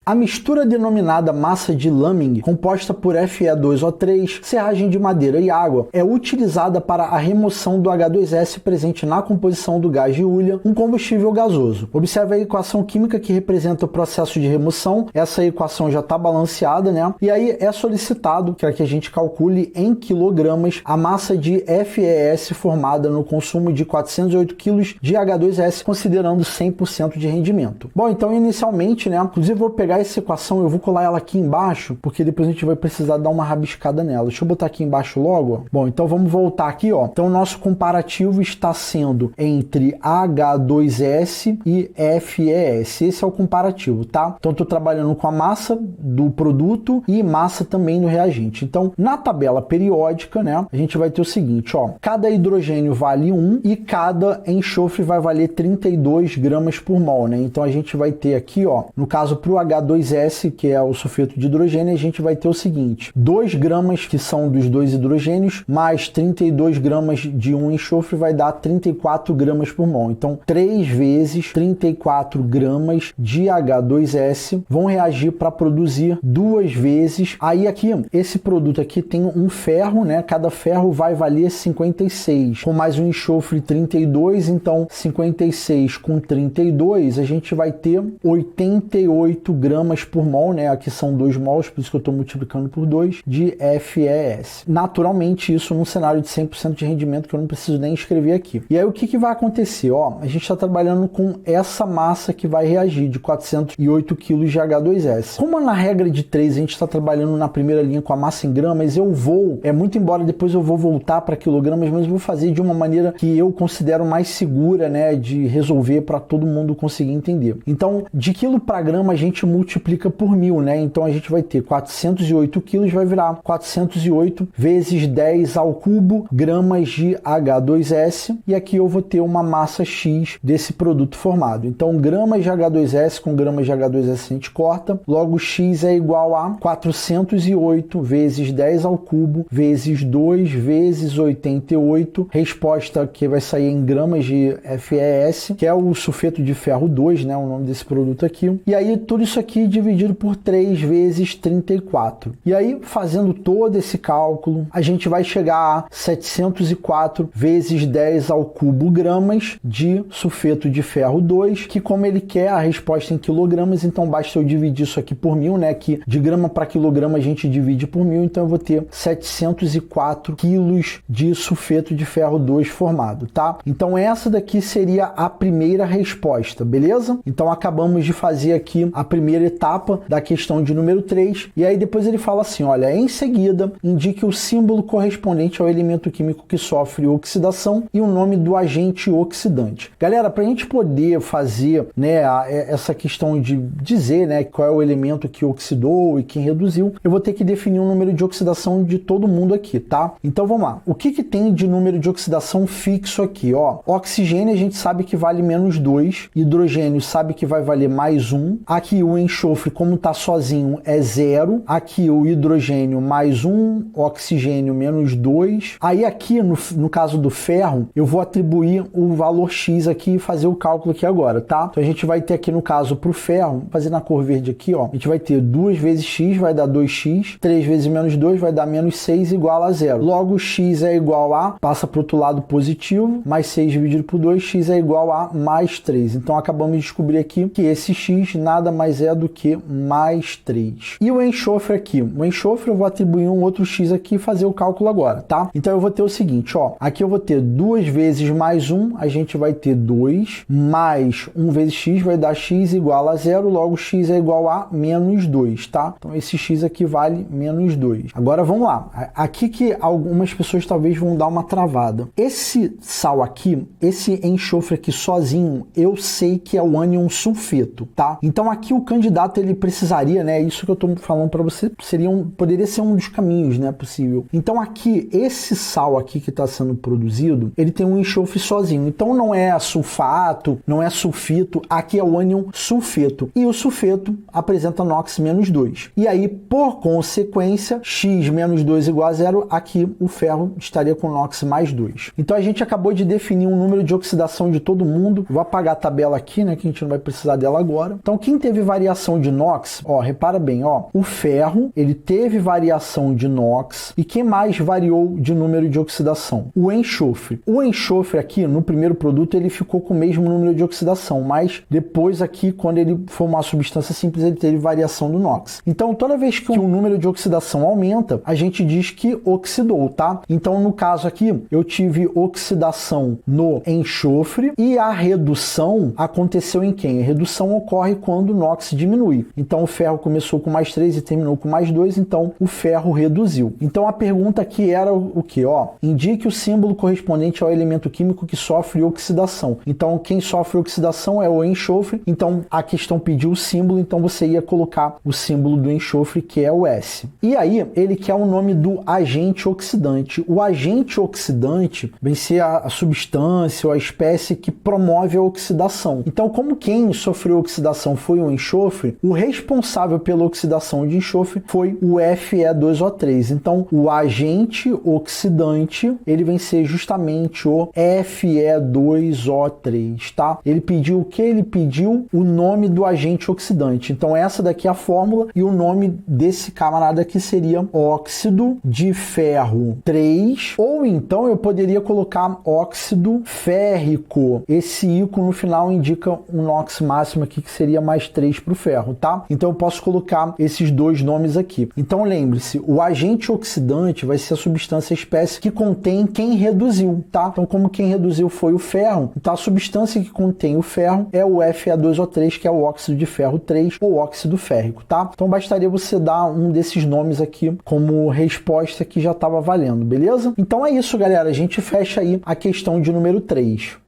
A mistura denominada massa de Lamming, composta por Fe2O3, serragem de madeira e água, é utilizada para a remoção do H2S presente na composição do gás de Ulja, um combustível gasoso. Observe a equação química que representa o processo de remoção. Essa equação já está balanceada, né? E aí é solicitado que a gente calcule em quilogramas a massa de FeS formada no consumo de 408 kg de H2S, considerando 100% de rendimento. Bom, então inicialmente, né? Inclusive eu vou pegar essa equação, eu vou colar ela aqui embaixo, porque depois a gente vai precisar dar uma rabiscada nela. Deixa eu botar aqui embaixo logo. Bom, então vamos voltar aqui, ó. Então o nosso comparativo está sendo entre H2S e FeS. Esse é o comparativo, tá? Então estou trabalhando com a massa do produto e massa também no reagente. Então, na tabela periódica, né, a gente vai ter o seguinte, ó, cada hidrogênio vale 1 e cada enxofre vai valer 32 gramas por mol, né? Então a gente vai ter aqui, ó, no caso para o H2S, que é o sulfeto de hidrogênio, a gente vai ter o seguinte, 2 gramas que são dos dois hidrogênios, mais 32 gramas de um enxofre vai dar 34 gramas por mol. Então, 3 vezes 34 gramas de H2S vão reagir para produzir 2 vezes. Aí aqui, esse produto aqui tem um ferro, né? Cada ferro vai valer 56, com mais um enxofre 32, então 56 com 32, a gente vai ter 88 gramas por mol, né? Aqui são 2 mols, por isso que eu estou multiplicando por 2, de FeS. Naturalmente, isso num cenário de 100% de rendimento, que eu não preciso nem escrever aqui. E aí, o que vai acontecer? Ó, a gente está trabalhando com essa massa que vai reagir, de 408 kg de H2S. Como na regra de 3 a gente está trabalhando na primeira linha com a massa em gramas, eu vou, muito embora depois eu vou voltar para quilogramas, mas eu vou fazer de uma maneira que eu considero mais segura, né, de resolver para todo mundo conseguir entender. Então, de quilo para grama a gente multiplica por 1000, né? Então a gente vai ter 408 quilos, vai virar 408 vezes 10 ao cubo gramas de H2S, e aqui eu vou ter uma massa X desse produto formado. Então, gramas de H2S com gramas de H2S a gente corta, logo X é igual a 408 vezes 10 ao cubo vezes 2 vezes 88, resposta que vai sair em gramas de FeS, que é o sulfeto de ferro 2, né, o nome desse produto aqui. E aí tudo isso aqui dividido por 3 vezes 34. E aí, fazendo todo esse cálculo, a gente vai chegar a 704 vezes 10 ao cubo gramas de sulfeto de ferro 2, que como ele quer a resposta em quilogramas, então basta eu dividir isso aqui por 1000, né, que de grama para quilograma a gente divide por 1000, então eu vou ter 704 quilos de sulfeto de ferro 2 formado, tá? Então essa daqui seria a primeira resposta, beleza? Então acabamos de fazer aqui a primeira etapa da questão de número 3, e aí depois ele fala assim, olha, em seguida, indique o símbolo correspondente ao elemento químico que sofre oxidação e o nome do agente oxidante. Galera, para a gente poder fazer, né, essa questão de dizer, né, qual é o elemento que oxidou e quem reduziu, eu vou ter que definir um número de oxidação de todo mundo aqui, tá? Então vamos lá. O que tem de número de oxidação fixo aqui, ó? Oxigênio a gente sabe que vale menos 2, hidrogênio sabe que vai valer mais 1, aqui o enxofre, como está sozinho, é 0, aqui o hidrogênio mais 1, oxigênio menos 2, aí aqui no caso do ferro, eu vou atribuir o valor X aqui e fazer o cálculo aqui agora, tá? Então a gente vai ter aqui no caso para o ferro, fazer na cor verde aqui, ó, a gente vai ter 2 vezes X vai dar 2X, 3 vezes menos 2 vai dar menos 6 igual a 0. Logo, X é igual a, passa para o outro lado positivo, mais 6 dividido por 2, X é igual a mais 3. Então acabamos de descobrir aqui que esse X nada mais é do que mais 3. E o enxofre aqui? O enxofre eu vou atribuir um outro X aqui e fazer o cálculo agora, tá? Então eu vou ter o seguinte, ó, aqui eu vou ter 2 vezes mais 1, a gente vai ter 2, mais 1 vezes X vai dar X igual a 0, logo X é igual a menos 2, tá? Então esse X aqui vale menos 2. Agora vamos lá, aqui que algumas pessoas talvez vão dar uma travada. Esse sal aqui, esse enxofre aqui sozinho, eu sei que é o ânion sulfeto, tá? Então aqui o candidato ele precisaria, né, isso que eu tô falando para você, poderia ser um dos caminhos, né, possível. Então aqui, esse sal aqui que está sendo produzido, ele tem um enxofre sozinho, então não é sulfato, não é sulfito, aqui é o ânion sulfeto, e o sulfeto apresenta NOx menos 2. E aí, por consequência, X menos 2 igual a 0, aqui o ferro estaria com NOx mais 2. Então a gente acabou de definir um número de oxidação de todo mundo. Vou apagar a tabela aqui, né, que a gente não vai precisar dela agora. Então quem teve variação variação de NOx, ó, repara bem, ó, o ferro, ele teve variação de NOx, e quem mais variou de número de oxidação? O enxofre. O enxofre aqui, no primeiro produto, ele ficou com o mesmo número de oxidação, mas depois aqui, quando ele for uma substância simples, ele teve variação do NOx. Então, toda vez que o número de oxidação aumenta, a gente diz que oxidou, tá? Então, no caso aqui, eu tive oxidação no enxofre e a redução aconteceu em quem? A redução ocorre quando o NOx diminui. Então, o ferro começou com mais 3 e terminou com mais 2, então o ferro reduziu. Então, a pergunta aqui era o quê? Ó, indique o símbolo correspondente ao elemento químico que sofre oxidação. Então, quem sofre oxidação é o enxofre. Então, a questão pediu o símbolo, então você ia colocar o símbolo do enxofre, que é o S. E aí, ele quer o nome do agente oxidante. O agente oxidante vai ser a substância ou a espécie que promove a oxidação. Então, como quem sofreu oxidação foi o enxofre, o responsável pela oxidação de enxofre foi o Fe2O3. Então, o agente oxidante, ele vem ser justamente o Fe2O3, tá? Ele pediu o que? Ele pediu o nome do agente oxidante. Então, essa daqui é a fórmula e o nome desse camarada aqui seria óxido de ferro 3, ou então eu poderia colocar óxido férrico. Esse ícone no final indica um NOx máximo aqui, que seria mais 3 para o ferro, tá? Então eu posso colocar esses dois nomes aqui. Então lembre-se, o agente oxidante vai ser a substância espécie que contém quem reduziu, tá? Então como quem reduziu foi o ferro, então a substância que contém o ferro é o Fe2O3, que é o óxido de ferro 3 ou óxido férrico, tá? Então bastaria você dar um desses nomes aqui como resposta, que já estava valendo, beleza? Então é isso, galera. A gente fecha aí a questão de número 3.